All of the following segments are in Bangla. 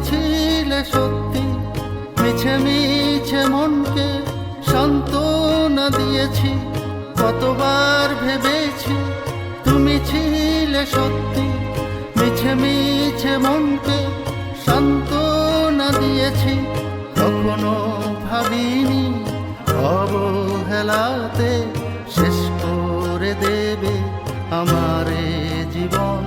ছিলে সত্যি, মিছে মিছে মনকে সান্ত্বনা দিয়েছি। কতবার ভেবেছি তুমি ছিলে সত্যি, মিছে মিছে মনকে সান্ত্বনা দিয়েছি। কখনো ভাবিনি অবহেলাতে শেষ করে দেবে আমার এ জীবন।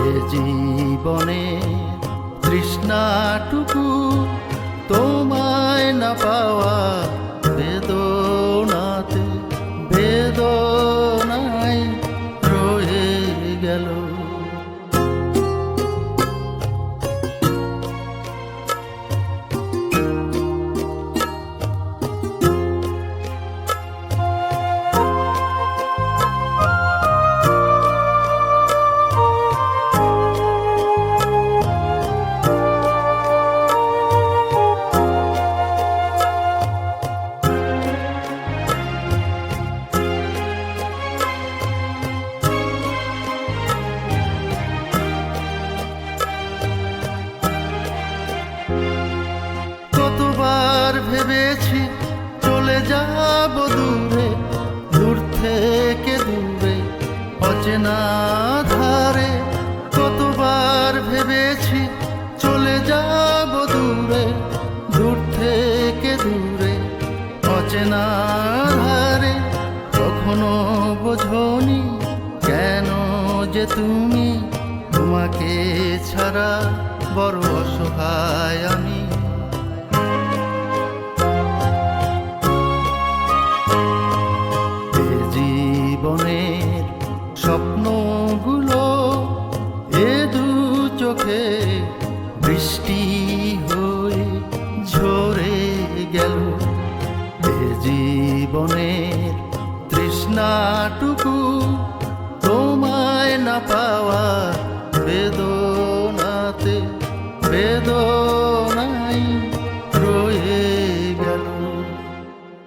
এ জীবনে তৃষ্ণাটুকু তোমায় না পাওয়া বেদনাতে বেদনায় রয়ে গেল। কতবার ভেবেছি চলে যাব দূরে, দূর থেকে দূরে অচেনা ধারে। কতবার ভেবেছি চলে যাব দূরে, দূর থেকে দূরে অচেনা ধারে। কখনো বোঝনি কেন যে তুমি, তোমাকে ছাড়া বড় অসহায় আমি। জীবনের স্বপ্নগুলো এ দু চোখে বৃষ্টি হয়ে ঝরে গেল। এ জীবনের তৃষ্ণাটুকু তোমায় না পাওয়া